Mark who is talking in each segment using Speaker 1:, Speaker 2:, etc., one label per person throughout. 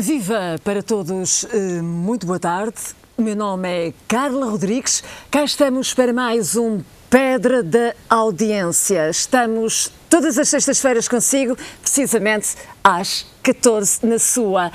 Speaker 1: Viva para todos, muito boa tarde. O meu nome é Carla Rodrigues. Cá estamos para mais um Pedra da Audiência. Estamos todas as sextas-feiras consigo, precisamente às 14 na sua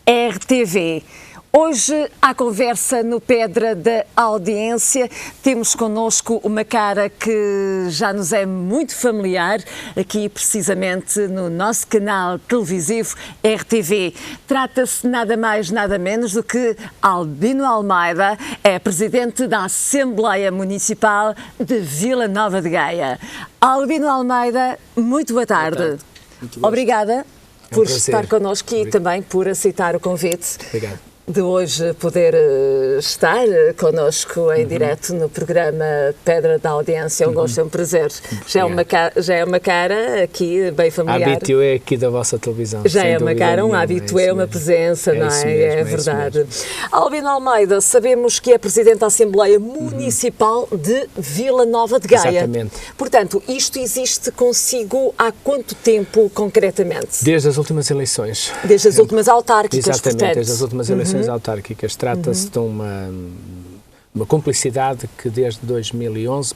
Speaker 1: RTV. Hoje, à conversa no Pedra da Audiência, temos connosco uma cara que já nos é muito familiar, aqui precisamente no nosso canal televisivo RTV. Trata-se nada mais, nada menos do que Albino Almeida, é presidente da Assembleia Municipal de Vila Nova de Gaia. Albino Almeida, muito boa tarde.
Speaker 2: Boa tarde. Muito
Speaker 1: Obrigada por estar connosco e também por aceitar o convite.
Speaker 2: Obrigado.
Speaker 1: De hoje poder estar connosco em direto no programa Pedra da Audiência. É um gosto, é um prazer. Já é uma cara aqui bem familiar.
Speaker 2: Habitué aqui da vossa televisão.
Speaker 1: Já é uma cara, um habitué, uma presença, não é? É verdade. Albino Almeida, sabemos que é Presidente da Assembleia Municipal de Vila Nova de Gaia.
Speaker 2: Exatamente.
Speaker 1: Portanto, isto existe consigo há quanto tempo, concretamente?
Speaker 2: Desde as últimas eleições.
Speaker 1: Desde as últimas autárquicas,
Speaker 2: Exatamente,
Speaker 1: portanto.
Speaker 2: desde as últimas eleições autárquicas. Trata-se de uma cumplicidade que desde 2011,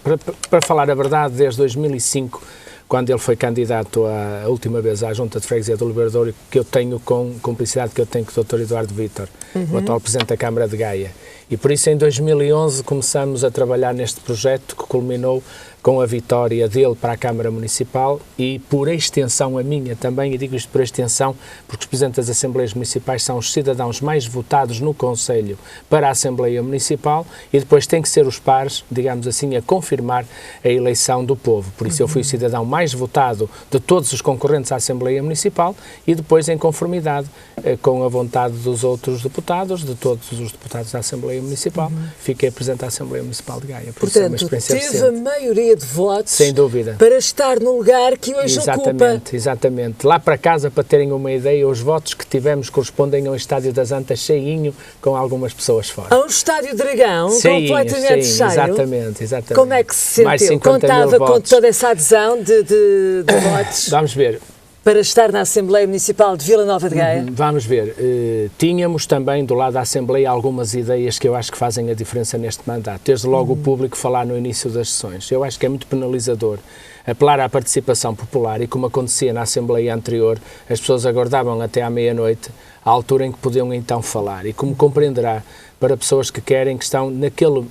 Speaker 2: para falar a verdade, desde 2005, quando ele foi candidato a última vez à Junta de Freguesia do Liberdouro, que eu tenho com cumplicidade que eu tenho com o Dr. Eduardo Vítor, o atual Presidente da Câmara de Gaia. E por isso em 2011 começamos a trabalhar neste projeto que culminou com a vitória dele para a Câmara Municipal e, por extensão, a minha também, e digo isto por extensão, porque os Presidentes das Assembleias Municipais são os cidadãos mais votados no Conselho para a Assembleia Municipal e depois tem que ser os pares, digamos assim, a confirmar a eleição do povo. Por isso eu fui o cidadão mais votado de todos os concorrentes à Assembleia Municipal e depois em conformidade com a vontade dos outros deputados, de todos os deputados da Assembleia Municipal, fiquei Presidente da Assembleia Municipal de Gaia. Por
Speaker 1: Portanto,
Speaker 2: isso é uma experiência
Speaker 1: teve
Speaker 2: recente.
Speaker 1: a maioria de votos,
Speaker 2: sem dúvida,
Speaker 1: para estar no lugar que hoje ocupa.
Speaker 2: Exatamente. Lá para casa, para terem uma ideia, os votos que tivemos correspondem ao Estádio das Antas cheinho, com algumas pessoas fora.
Speaker 1: A um Estádio Dragão, completamente cheio.
Speaker 2: Exatamente.
Speaker 1: Como é que se sentiu? Contava com toda essa adesão de votos?
Speaker 2: Vamos ver.
Speaker 1: Para estar na Assembleia Municipal de Vila Nova de Gaia?
Speaker 2: Vamos ver. Tínhamos também do lado da Assembleia algumas ideias que eu acho que fazem a diferença neste mandato. Desde logo o público falar no início das sessões. Eu acho que é muito penalizador apelar à participação popular e, como acontecia na Assembleia anterior, as pessoas aguardavam até à meia-noite, à altura em que podiam então falar. E como compreenderá, para pessoas que querem, que estão naquele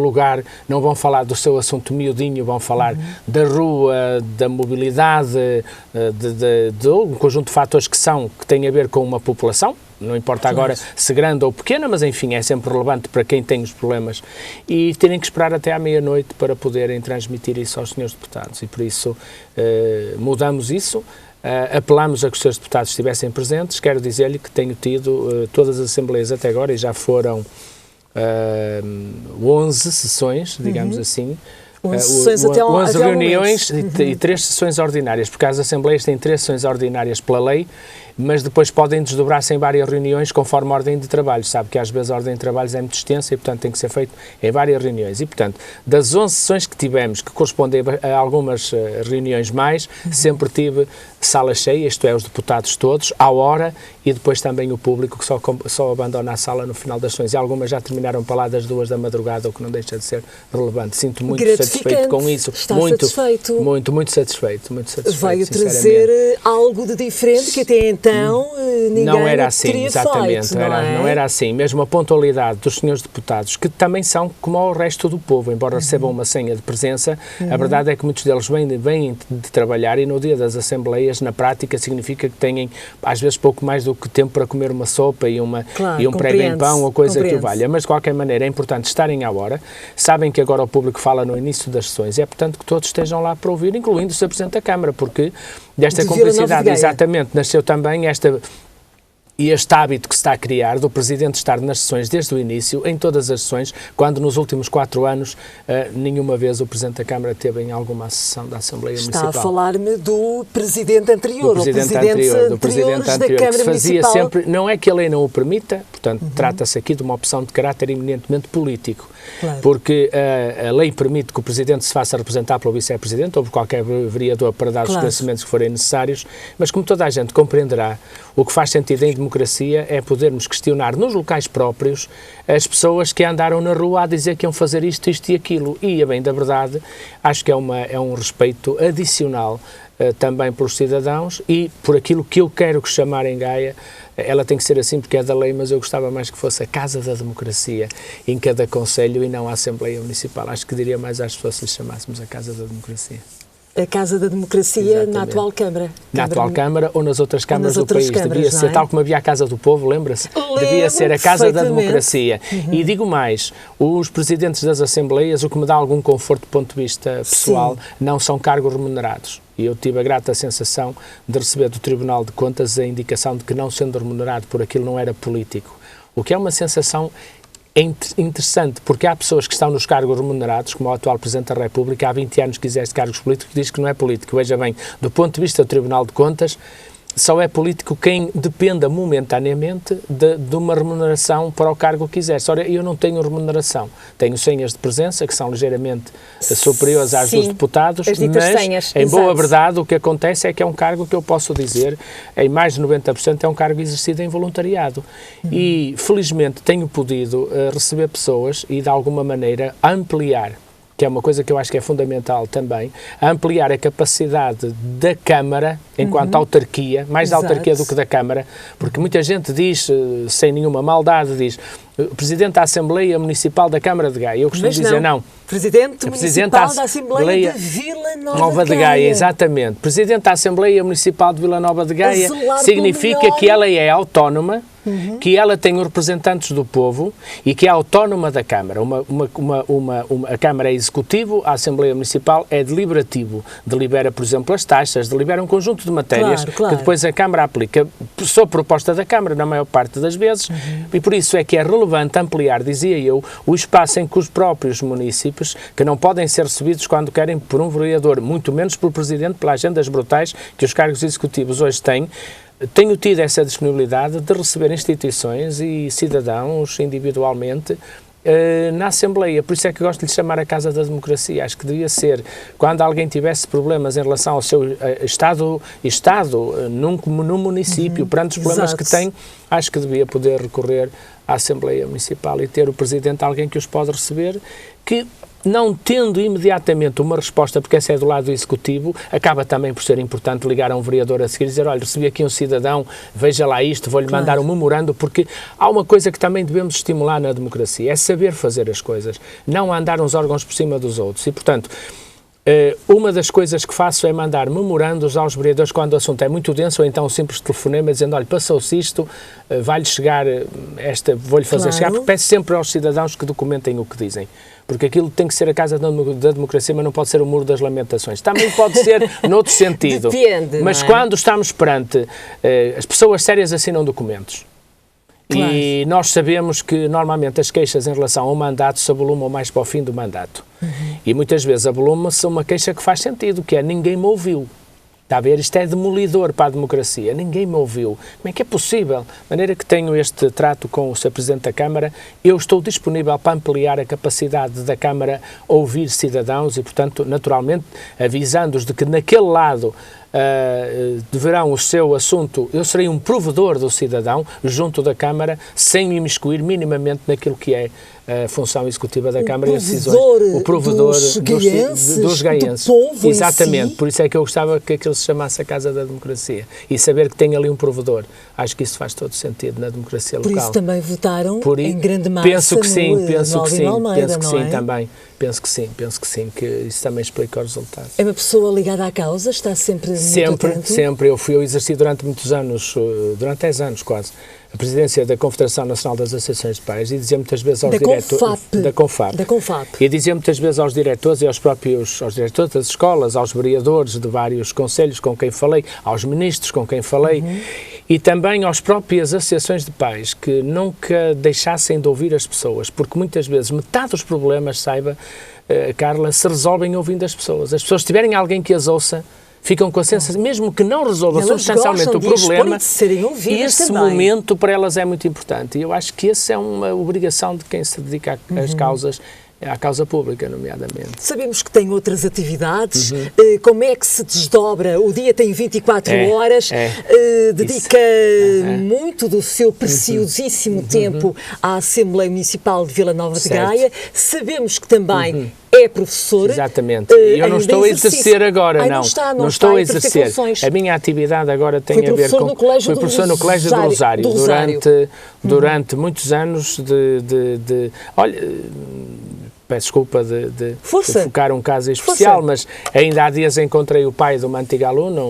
Speaker 2: lugar, não vão falar do seu assunto miudinho, vão falar da rua, da mobilidade, de um conjunto de fatores que têm a ver com uma população, não importa agora se grande ou pequena, mas enfim, é sempre relevante para quem tem os problemas, e terem que esperar até à meia-noite para poderem transmitir isso aos senhores deputados, e por isso mudamos isso. Apelamos a que os seus deputados estivessem presentes. Quero dizer-lhe que tenho tido todas as assembleias até agora, e já foram 11 sessões, digamos assim, 11 reuniões e 3 sessões ordinárias, porque as assembleias têm 3 sessões ordinárias pela lei, mas depois podem desdobrar-se em várias reuniões conforme a ordem de trabalho. Sabe que às vezes a ordem de trabalhos é muito extensa e, portanto, tem que ser feito em várias reuniões. E, portanto, das 11 sessões que tivemos, que correspondem a algumas reuniões mais, sempre tive sala cheia, isto é, os deputados todos, à hora, e depois também o público que só abandona a sala no final das sessões. E algumas já terminaram para lá das 2 da madrugada, o que não deixa de ser relevante. Sinto muito satisfeito com isso.
Speaker 1: Está satisfeito?
Speaker 2: Muito satisfeito.
Speaker 1: Veio trazer algo de diferente que até então ninguém
Speaker 2: não era assim,
Speaker 1: teria
Speaker 2: exatamente,
Speaker 1: feito,
Speaker 2: não era assim. Mesmo a pontualidade dos senhores deputados, que também são como o resto do povo, embora recebam uma senha de presença, a verdade é que muitos deles vêm de trabalhar, e no dia das assembleias, na prática, significa que têm às vezes pouco mais do que tempo para comer uma sopa e um prego em pão ou coisa que o valha. Mas de qualquer maneira é importante estarem à hora. Sabem que agora o público fala no início das sessões, é portanto que todos estejam lá para ouvir, incluindo o Sr. Presidente da Câmara, porque desta cumplicidade exatamente nasceu também este hábito que se está a criar do Presidente estar nas sessões desde o início, em todas as sessões, quando nos últimos 4 anos nenhuma vez o Presidente da Câmara teve em alguma sessão da Assembleia Municipal.
Speaker 1: Está a falar-me do Presidente anterior,
Speaker 2: do Presidente anterior,
Speaker 1: da Câmara
Speaker 2: que fazia
Speaker 1: Municipal.
Speaker 2: sempre, não é que a lei não o permita, portanto trata-se aqui de uma opção de caráter eminentemente político, porque a lei permite que o Presidente se faça representar pelo Vice-Presidente ou por qualquer vereador para dar os esclarecimentos que forem necessários, mas como toda a gente compreenderá, o que faz sentido em democracia democracia é podermos questionar nos locais próprios as pessoas que andaram na rua a dizer que iam fazer isto, isto e aquilo. E, a bem da verdade, acho que é um respeito adicional também pelos cidadãos e por aquilo que eu quero que chamarem Gaia. Ela tem que ser assim porque é da lei, mas eu gostava mais que fosse a Casa da Democracia em cada concelho e não a Assembleia Municipal. Acho que diria mais às pessoas se lhe chamássemos a Casa da Democracia.
Speaker 1: A Casa da Democracia. Exatamente. Na atual Câmara.
Speaker 2: Na atual Câmara ou nas outras câmaras do país. Devia ser, tal como havia a Casa do Povo, lembra-se? Devia ser a Casa da Democracia. E digo mais, os presidentes das Assembleias, o que me dá algum conforto do ponto de vista pessoal, não são cargos remunerados. E eu tive a grata sensação de receber do Tribunal de Contas a indicação de que, não sendo remunerado por aquilo, não era político. O que é uma sensação interessante, porque há pessoas que estão nos cargos remunerados, como o atual Presidente da República, há 20 anos que exerce cargos políticos, diz que não é político. Veja bem, do ponto de vista do Tribunal de Contas, só é político quem dependa momentaneamente de uma remuneração para o cargo que exerce. Ora, eu não tenho remuneração. Tenho senhas de presença, que são ligeiramente superiores às dos deputados, mas,
Speaker 1: senhas,
Speaker 2: em boa verdade, o que acontece é que é um cargo que eu posso dizer, em mais de 90%, é um cargo exercido em voluntariado. E, felizmente, tenho podido receber pessoas e, de alguma maneira, ampliar, que é uma coisa que eu acho que é fundamental também, a ampliar a capacidade da Câmara, enquanto autarquia, mais da autarquia do que da Câmara, porque muita gente diz, sem nenhuma maldade, diz, o Presidente da Assembleia Municipal da Câmara de Gaia. Eu costumo dizer não.
Speaker 1: Presidente Municipal da Assembleia de Vila Nova de Gaia.
Speaker 2: Exatamente. Presidente da Assembleia Municipal de Vila Nova de Gaia significa que ela é autónoma, que ela tem os representantes do povo e que é autónoma da Câmara. A Câmara é executivo, a Assembleia Municipal é deliberativo. Delibera, por exemplo, as taxas, delibera um conjunto de matérias que depois a Câmara aplica sob proposta da Câmara, na maior parte das vezes, e por isso é que é relevante ampliar, dizia eu, o espaço em que os próprios municípios, que não podem ser recebidos quando querem por um vereador, muito menos pelo Presidente, pelas agendas brutais que os cargos executivos hoje têm. Tenho tido essa disponibilidade de receber instituições e cidadãos individualmente na Assembleia. Por isso é que gosto de lhe chamar a Casa da Democracia. Acho que devia ser, quando alguém tivesse problemas em relação ao seu estado num município, perante os problemas que tem, acho que devia poder recorrer à Assembleia Municipal e ter o Presidente alguém que os pode receber, que, não tendo imediatamente uma resposta, porque essa é do lado executivo, acaba também por ser importante ligar a um vereador a seguir e dizer, olha, recebi aqui um cidadão, veja lá isto, vou-lhe mandar um memorando, porque há uma coisa que também devemos estimular na democracia, é saber fazer as coisas, não andar uns órgãos por cima dos outros. E, portanto, uma das coisas que faço é mandar memorandos aos vereadores quando o assunto é muito denso, ou então um simples telefonema dizendo, olha, passou-se isto, vai-lhe chegar vou-lhe fazer chegar, porque peço sempre aos cidadãos que documentem o que dizem. Porque aquilo tem que ser a Casa da Democracia, mas não pode ser o Muro das Lamentações. Também pode ser noutro sentido.
Speaker 1: Depende,
Speaker 2: mas quando estamos perante... as pessoas sérias assinam documentos. Claro. E nós sabemos que, normalmente, as queixas em relação ao mandato se avolumam mais para o fim do mandato. E muitas vezes avoluma-se uma queixa que faz sentido, que é ninguém me ouviu. Está a ver? Isto é demolidor para a democracia. Ninguém me ouviu. Como é que é possível? De maneira que tenho este trato com o Sr. Presidente da Câmara, eu estou disponível para ampliar a capacidade da Câmara a ouvir cidadãos e, portanto, naturalmente, avisando-os de que naquele lado deverão o seu assunto, eu serei um provedor do cidadão junto da Câmara, sem me imiscuir minimamente naquilo que é a função executiva da Câmara e as decisões. O provedor dos gaienses.
Speaker 1: Do povo.
Speaker 2: Exatamente,
Speaker 1: si.
Speaker 2: Por isso é que eu gostava que aquilo se chamasse a Casa da Democracia e saber que tem ali um provedor. Acho que isso faz todo sentido na democracia local.
Speaker 1: Por isso também votaram em grande massa
Speaker 2: penso que sim, penso que sim,
Speaker 1: Almeida,
Speaker 2: penso que sim também. Penso que sim, que isso também explica os resultados.
Speaker 1: É uma pessoa ligada à causa? Está sempre muito atento?
Speaker 2: Sempre. Eu exerci durante muitos anos, durante 10 anos quase, a presidência da Confederação Nacional das Associações de Pais e dizia muitas vezes aos diretores... Da Confap. E dizia muitas vezes aos diretores e aos diretores das escolas, aos vereadores de vários conselhos com quem falei, aos ministros com quem falei, e também às próprias associações de pais, que nunca deixassem de ouvir as pessoas, porque muitas vezes metade dos problemas, saiba, Carla, se resolvem ouvindo as pessoas. As pessoas, se tiverem alguém que as ouça, ficam com a sensação, mesmo que não resolva substancialmente o problema, esse momento para elas é muito importante. E eu acho que essa é uma obrigação de quem se dedica às causas, à causa pública, nomeadamente.
Speaker 1: Sabemos que tem outras atividades. Como é que se desdobra? O dia tem 24 horas, dedica muito do seu preciosíssimo tempo à Assembleia Municipal de Vila Nova de Gaia. Sabemos que também é professor.
Speaker 2: Exatamente. Eu não estou a exercer agora, não estou a exercer. A minha atividade agora tem a ver com... Fui professor no Colégio do Rosário durante muitos anos olha, peço desculpa de focar um caso especial, mas ainda há dias encontrei o pai de uma antiga aluna,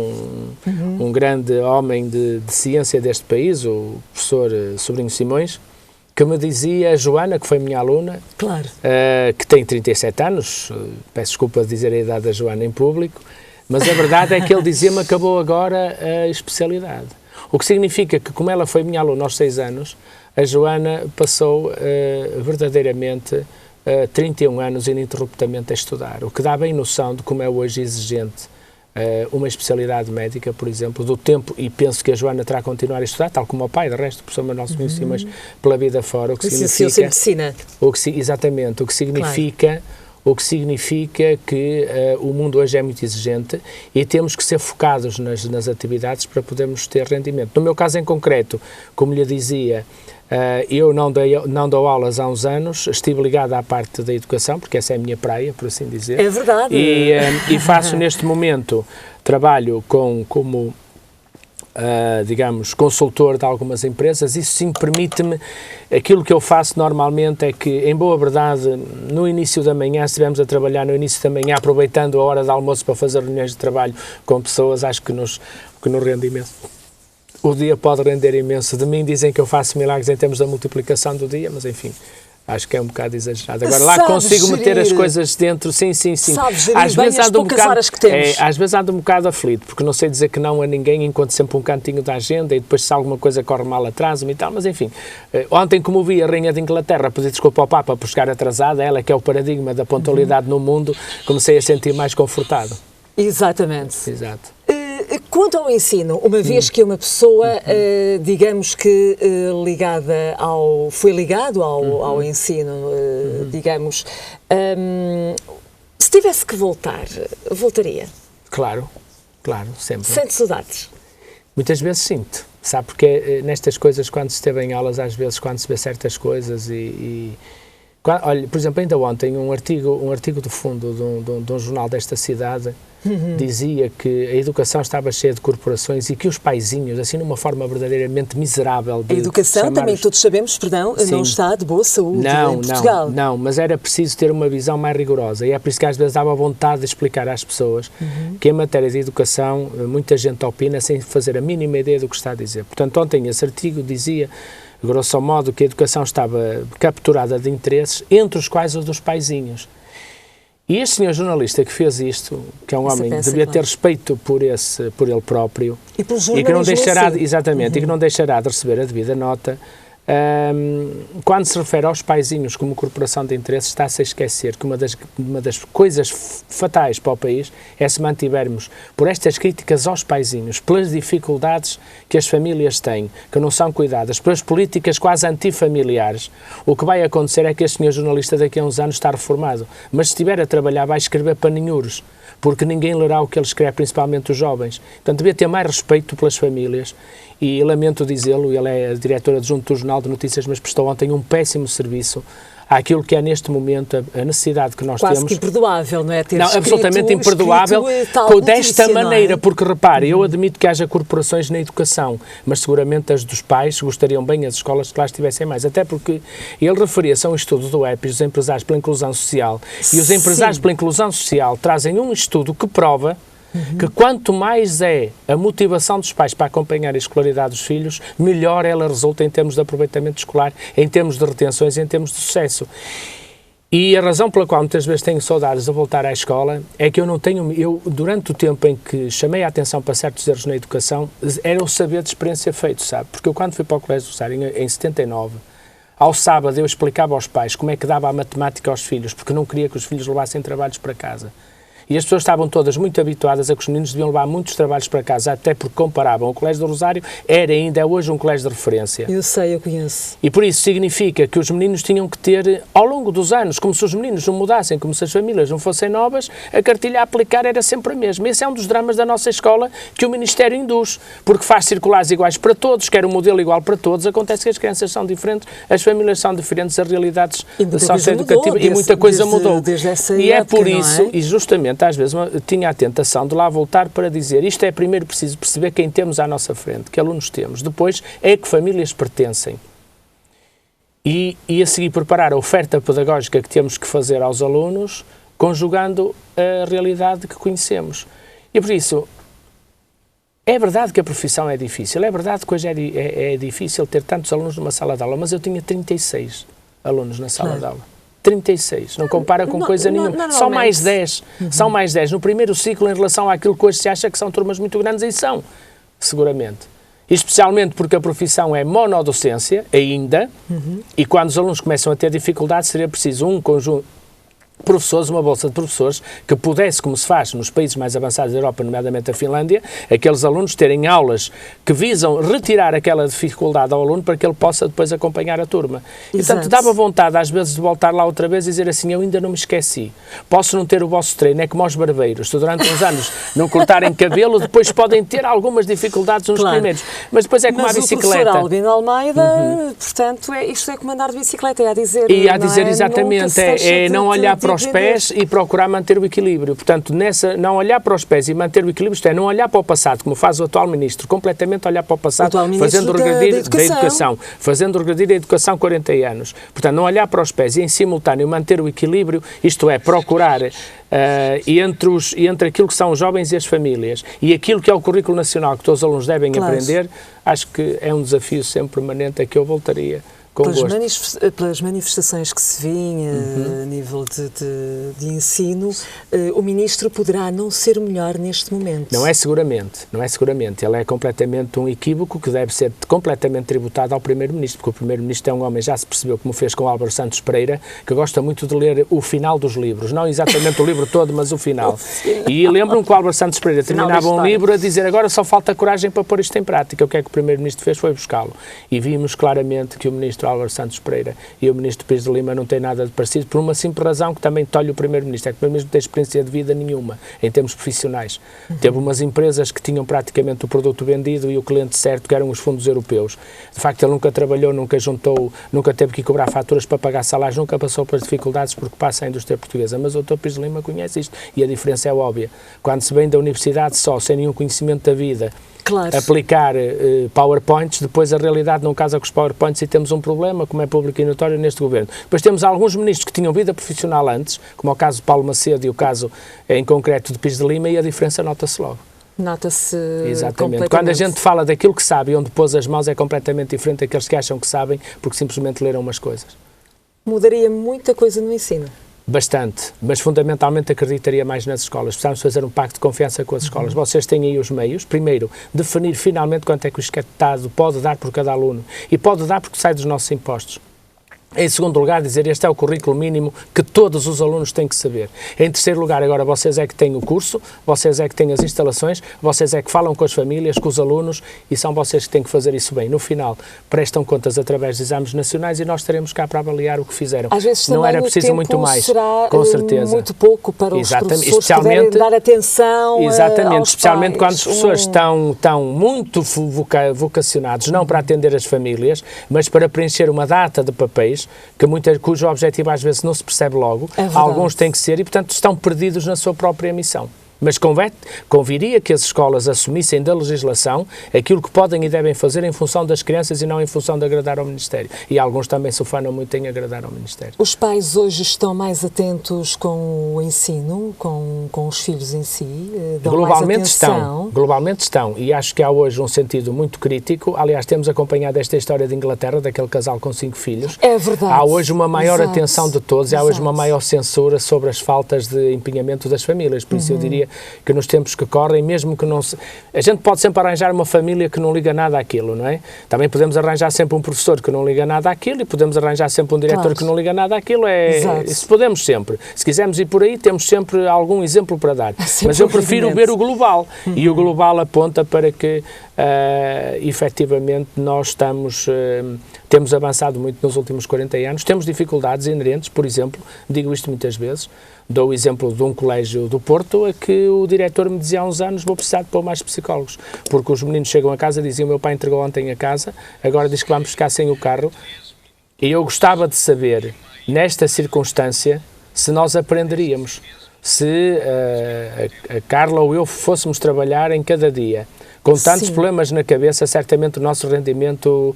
Speaker 2: um grande homem de ciência deste país, o professor Sobrinho Simões, que me dizia, a Joana, que foi minha aluna, que tem 37 anos, peço desculpa de dizer a idade da Joana em público, mas a verdade é que ele dizia-me que acabou agora a especialidade. O que significa que, como ela foi minha aluna aos 6 anos, a Joana passou verdadeiramente 31 anos ininterruptamente a estudar, o que dá bem noção de como é hoje exigente uma especialidade médica, por exemplo, do tempo, e penso que a Joana terá a continuar a estudar, tal como o pai, de resto, o professor Manuel Sobrinho Simões, pela vida fora, o que significa...
Speaker 1: medicina.
Speaker 2: Exatamente, o que significa que o mundo hoje é muito exigente e temos que ser focados nas atividades para podermos ter rendimento. No meu caso em concreto, como lhe dizia, eu não dou aulas há uns anos, estive ligado à parte da educação, porque essa é a minha praia, por assim dizer.
Speaker 1: É verdade.
Speaker 2: E faço neste momento, trabalho como, digamos, consultor de algumas empresas. Isso sim permite-me, aquilo que eu faço normalmente é que, em boa verdade, no início da manhã, se estivermos a trabalhar no início da manhã, aproveitando a hora de almoço para fazer reuniões de trabalho com pessoas, acho que nos rende imenso. O dia pode render imenso. De mim dizem que eu faço milagres em termos da multiplicação do dia, mas enfim, acho que é um bocado exagerado. Agora lá consigo meter as coisas dentro, sim.
Speaker 1: Às vezes ando horas que temos.
Speaker 2: Às vezes ando um bocado aflito, porque não sei dizer que não a ninguém, enquanto sempre um cantinho da agenda e depois se alguma coisa corre mal atraso-me e tal, mas enfim. Ontem, como vi a Rainha de Inglaterra pedir desculpa ao Papa por chegar atrasada, ela que é o paradigma da pontualidade no mundo, comecei a sentir mais confortado.
Speaker 1: Exatamente.
Speaker 2: Exato.
Speaker 1: Quanto ao ensino, uma vez que uma pessoa, digamos que foi ligado ao ensino, digamos, se tivesse que voltar, voltaria?
Speaker 2: Claro, sempre.
Speaker 1: Sente saudades?
Speaker 2: Muitas vezes sinto, sabe, porque nestas coisas, quando se esteve em aulas, às vezes, quando se vê certas coisas olha, por exemplo, ainda ontem, um artigo de fundo de um jornal desta cidade dizia que a educação estava cheia de corporações e que os paizinhos, assim, numa forma verdadeiramente miserável de...
Speaker 1: A educação, também todos sabemos, não está de boa saúde em Portugal.
Speaker 2: Não, mas era preciso ter uma visão mais rigorosa e é por isso que às vezes dava vontade de explicar às pessoas que em matéria de educação muita gente opina sem fazer a mínima ideia do que está a dizer. Portanto, ontem esse artigo dizia, grosso modo, que a educação estava capturada de interesses, entre os quais os dos paizinhos. E este senhor jornalista que fez isto, que é um homem que devia ter respeito por ele próprio, e que não deixará, exatamente, e que não deixará de receber a devida nota, quando se refere aos paizinhos como corporação de interesses, está-se a esquecer que uma das coisas fatais para o país é se mantivermos por estas críticas aos paizinhos, pelas dificuldades que as famílias têm, que não são cuidadas, pelas políticas quase antifamiliares. O que vai acontecer é que este senhor jornalista daqui a uns anos está reformado, mas se estiver a trabalhar vai escrever paninhuros, porque ninguém lerá o que ele escreve, principalmente os jovens. Portanto, devia ter mais respeito pelas famílias e lamento dizê-lo, ele é a diretora adjunta do Jornal de Notícias, mas prestou ontem um péssimo serviço àquilo que é neste momento a necessidade que nós temos.
Speaker 1: Quase que imperdoável, não é?
Speaker 2: Absolutamente imperdoável desta maneira, porque repare, eu admito que haja corporações na educação, mas seguramente as dos pais gostariam bem as escolas que lá estivessem mais, até porque ele referia-se a um estudo do EPIS, os empresários pela inclusão social, e os empresários pela inclusão social trazem um estudo que prova que quanto mais é a motivação dos pais para acompanhar a escolaridade dos filhos, melhor ela resulta em termos de aproveitamento escolar, em termos de retenções, em termos de sucesso. E a razão pela qual muitas vezes tenho saudades de voltar à escola é que eu durante o tempo em que chamei a atenção para certos erros na educação, era o saber de experiência feito, sabe? Porque eu quando fui para o Colégio do Rosário em 79, ao sábado eu explicava aos pais como é que dava a matemática aos filhos, porque não queria que os filhos levassem trabalhos para casa. E as pessoas estavam todas muito habituadas a que os meninos deviam levar muitos trabalhos para casa, até porque comparavam. O Colégio do Rosário era ainda, é hoje um colégio de referência.
Speaker 1: Eu sei, eu conheço.
Speaker 2: E por isso significa que os meninos tinham que ter, ao longo dos anos, como se os meninos não mudassem, como se as famílias não fossem novas, a cartilha a aplicar era sempre a mesma. Esse é um dos dramas da nossa escola que o Ministério induz, porque faz circulares iguais para todos, quer um modelo igual para todos. Acontece que as crianças são diferentes, as famílias são diferentes, as realidades socioeducativas e muita coisa mudou.
Speaker 1: E
Speaker 2: é por isso, e justamente às vezes tinha a tentação de lá voltar para dizer isto é primeiro preciso perceber quem temos à nossa frente, que alunos temos, depois é que famílias pertencem. E a seguir preparar a oferta pedagógica que temos que fazer aos alunos, conjugando a realidade que conhecemos. E por isso, é verdade que a profissão é difícil, é verdade que hoje é difícil ter tantos alunos numa sala de aula, mas eu tinha 36 alunos na sala de aula. 36, não compara com coisa nenhuma. São mais 10. São mais 10 no primeiro ciclo em relação àquilo que hoje se acha que são turmas muito grandes, e são, seguramente. Especialmente porque a profissão é monodocência, ainda, e quando os alunos começam a ter dificuldades, seria preciso um conjunto professores, uma bolsa de professores, que pudesse, como se faz nos países mais avançados da Europa, nomeadamente a Finlândia, aqueles alunos terem aulas que visam retirar aquela dificuldade ao aluno para que ele possa depois acompanhar a turma. E, portanto, dava vontade às vezes de voltar lá outra vez e dizer assim, eu ainda não me esqueci. Posso não ter o vosso treino, é como aos barbeiros, se durante uns anos não cortarem cabelo, depois podem ter algumas dificuldades nos primeiros. Mas depois é como a bicicleta.
Speaker 1: Mas o professor Albino Almeida, portanto, isto é como andar de bicicleta, é a dizer...
Speaker 2: E a dizer exatamente, é não olhar para os pés e procurar manter o equilíbrio. Portanto, não olhar para os pés e manter o equilíbrio, isto é, não olhar para o passado, como faz o atual Ministro, completamente olhar para o passado, fazendo regredir da educação, fazendo regredir a educação 40 anos. Portanto, não olhar para os pés e, em simultâneo, manter o equilíbrio, isto é, procurar entre aquilo que são os jovens e as famílias e aquilo que é o currículo nacional que todos os alunos devem aprender, acho que é um desafio sempre permanente a que eu voltaria.
Speaker 1: Pelas manifestações que se vêem a nível de ensino, o Ministro poderá não ser melhor neste momento.
Speaker 2: Não é seguramente. Ele é completamente um equívoco que deve ser completamente tributado ao Primeiro-Ministro, porque o Primeiro-Ministro é um homem, já se percebeu, como fez com Álvaro Santos Pereira, que gosta muito de ler o final dos livros, não exatamente o livro todo, mas o final. E lembram que o Álvaro Santos Pereira terminava um livro a dizer agora só falta coragem para pôr isto em prática. O que é que o Primeiro-Ministro fez foi buscá-lo. E vimos claramente que o Ministro Álvaro Santos Pereira e o Ministro Pires de Lima não têm nada de parecido, por uma simples razão que também tolhe o Primeiro-Ministro, é que o Primeiro-Ministro não tem experiência de vida nenhuma, em termos profissionais. Teve umas empresas que tinham praticamente o produto vendido e o cliente certo, que eram os fundos europeus. De facto, ele nunca trabalhou, nunca juntou, nunca teve que cobrar faturas para pagar salários, nunca passou por dificuldades porque passa a indústria portuguesa. Mas o Dr. Pires de Lima conhece isto e a diferença é óbvia. Quando se vem da universidade só, sem nenhum conhecimento da vida, aplicar PowerPoints, depois a realidade não casa com os PowerPoints e temos um problema, como é público e notório neste governo. Depois temos alguns ministros que tinham vida profissional antes, como é o caso de Paulo Macedo e o caso em concreto de Pires de Lima, e a diferença nota-se logo.
Speaker 1: Nota-se
Speaker 2: exatamente. Quando a gente fala daquilo que sabe e onde pôs as mãos é completamente diferente daqueles que acham que sabem porque simplesmente leram umas coisas.
Speaker 1: Mudaria muita coisa no ensino?
Speaker 2: Bastante, mas fundamentalmente acreditaria mais nas escolas. Precisamos fazer um pacto de confiança com as escolas. Vocês têm aí os meios. Primeiro, definir finalmente quanto é que o Estado pode dar por cada aluno. E pode dar porque sai dos nossos impostos. Em segundo lugar, dizer este é o currículo mínimo que todos os alunos têm que saber. Em terceiro lugar, agora vocês é que têm o curso, vocês é que têm as instalações, vocês é que falam com as famílias, com os alunos e são vocês que têm que fazer isso bem. No final, prestam contas através de exames nacionais e nós estaremos cá para avaliar o que fizeram.
Speaker 1: Às vezes
Speaker 2: não era preciso muito mais,
Speaker 1: será
Speaker 2: com certeza.
Speaker 1: Muito pouco para os professores poderem dar atenção aos
Speaker 2: especialmente
Speaker 1: pais.
Speaker 2: Quando os professores estão muito vocacionados, não para atender as famílias, mas para preencher uma data de papéis, cujo objetivo às vezes não se percebe logo, alguns têm que ser e, portanto, estão perdidos na sua própria missão. Mas conviria que as escolas assumissem da legislação aquilo que podem e devem fazer em função das crianças e não em função de agradar ao Ministério. E alguns também se ufanam muito em agradar ao Ministério.
Speaker 1: Os pais hoje estão mais atentos com o ensino, com os filhos em si?
Speaker 2: Globalmente estão. E acho que há hoje um sentido muito crítico. Aliás, temos acompanhado esta história de Inglaterra, daquele casal com 5 filhos.
Speaker 1: É verdade.
Speaker 2: Há hoje uma maior atenção de todos e há hoje uma maior censura sobre as faltas de empenhamento das famílias. Por isso eu diria família que nos tempos que correm, mesmo que não se... A gente pode sempre arranjar uma família que não liga nada àquilo, não é? Também podemos arranjar sempre um professor que não liga nada àquilo e podemos arranjar sempre um diretor que não liga nada àquilo. Isso podemos sempre. Se quisermos ir por aí, temos sempre algum exemplo para dar. Mas eu prefiro ver o global. E o global aponta para que, efetivamente, nós temos avançado muito nos últimos 40 anos, temos dificuldades inerentes, por exemplo, digo isto muitas vezes, dou o exemplo de um colégio do Porto, a que o diretor me dizia há uns anos, vou precisar de pôr mais psicólogos, porque os meninos chegam a casa e dizem, o meu pai entregou ontem a casa, agora diz que vamos buscar sem o carro, e eu gostava de saber, nesta circunstância, se nós aprenderíamos, se a Carla ou eu fôssemos trabalhar em cada dia, com tantos problemas na cabeça, certamente o nosso rendimento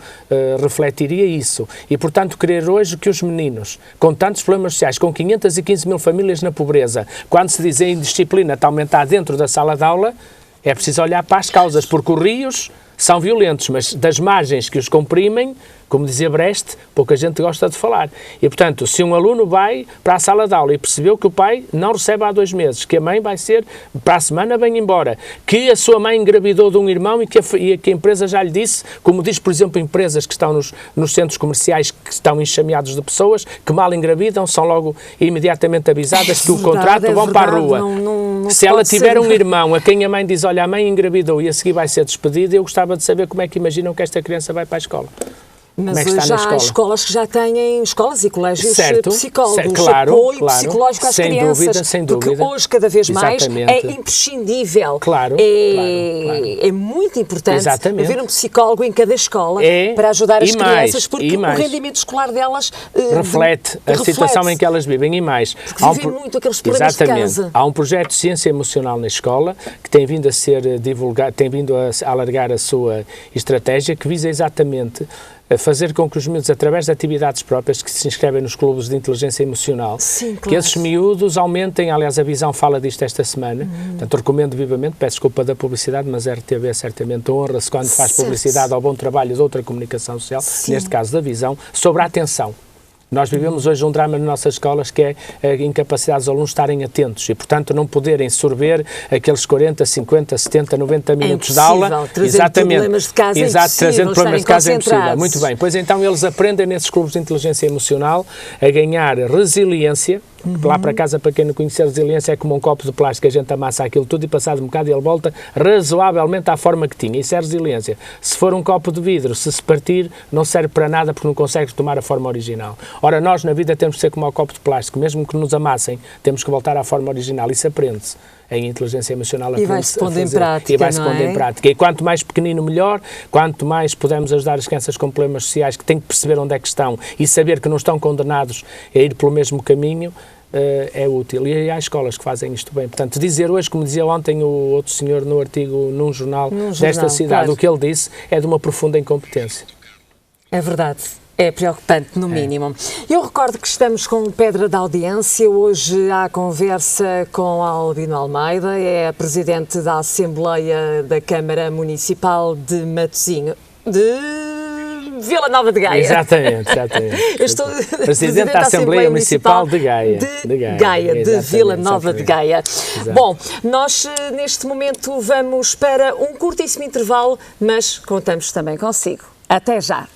Speaker 2: refletiria isso. E, portanto, querer hoje que os meninos, com tantos problemas sociais, com 515 mil famílias na pobreza, quando se diz a indisciplina está a aumentar dentro da sala de aula, é preciso olhar para as causas, porque os rios são violentos, mas das margens que os comprimem, como dizia Brecht, pouca gente gosta de falar. E, portanto, se um aluno vai para a sala de aula e percebeu que o pai não recebe há 2 meses, que a mãe vai ser, para a semana vem embora, que a sua mãe engravidou de um irmão e que a empresa já lhe disse, como diz, por exemplo, empresas que estão nos centros comerciais que estão enxameados de pessoas, que mal engravidam, são logo imediatamente avisadas que o contrato vão para a rua.
Speaker 1: Não
Speaker 2: se ela tiver um irmão a quem a mãe diz, olha, a mãe engravidou e a seguir vai ser despedida, eu gostava de saber como é que imaginam que esta criança vai para a escola.
Speaker 1: Mas já há escolas que já têm, escolas e colégios psicólogos,
Speaker 2: claro,
Speaker 1: apoio psicológico às crianças,
Speaker 2: sem dúvida,
Speaker 1: porque hoje cada vez mais é imprescindível, é muito importante haver um psicólogo em cada escola para ajudar as crianças, porque o rendimento escolar delas
Speaker 2: reflete a situação em que elas vivem e mais.
Speaker 1: Porque vivem muito aqueles problemas de casa.
Speaker 2: Há um projeto de ciência emocional na escola que tem vindo a ser divulgado, tem vindo a alargar a sua estratégia, que visa exatamente a fazer com que os miúdos, através de atividades próprias que se inscrevem nos clubes de inteligência emocional, que esses miúdos aumentem, aliás a Visão fala disto esta semana, portanto recomendo vivamente, peço desculpa da publicidade, mas a RTV certamente honra-se quando faz publicidade ao bom trabalho de outra comunicação social, neste caso da Visão, sobre a atenção. Nós vivemos hoje um drama nas nossas escolas que é a incapacidade dos alunos estarem atentos e, portanto, não poderem sorver aqueles 40, 50, 70, 90 minutos de aula.
Speaker 1: Exatamente. Problemas de casa
Speaker 2: trazendo problemas de casa é impossível. Muito bem. Pois então eles aprendem nesses clubes de inteligência emocional a ganhar resiliência. Lá para casa, para quem não conhecer, resiliência é como um copo de plástico, a gente amassa aquilo tudo e passado um bocado ele volta razoavelmente à forma que tinha. Isso é resiliência. Se for um copo de vidro, se partir, não serve para nada porque não consegue tomar a forma original. Ora, nós na vida temos de ser como um copo de plástico, mesmo que nos amassem, temos que voltar à forma original. Isso aprende-se. Em inteligência emocional
Speaker 1: e vai-se pondo em prática,
Speaker 2: e vai-se pondo em prática. E quanto mais pequenino, melhor. Quanto mais pudermos ajudar as crianças com problemas sociais que têm que perceber onde é que estão e saber que não estão condenados a ir pelo mesmo caminho, é útil. E há escolas que fazem isto bem. Portanto, dizer hoje, como dizia ontem o outro senhor no artigo num jornal desta cidade, o que ele disse é de uma profunda incompetência.
Speaker 1: É verdade. É preocupante, no mínimo. Eu recordo que estamos com Pedra da Audiência. Hoje há conversa com Albino Almeida, é a Presidente da Assembleia da Câmara Municipal de Matosinhos, de Vila Nova de Gaia.
Speaker 2: Exatamente.
Speaker 1: Eu estou
Speaker 2: Presidente da Assembleia Municipal de Gaia.
Speaker 1: De Vila Nova de Gaia. Exato. Bom, nós neste momento vamos para um curtíssimo intervalo, mas contamos também consigo. Até já.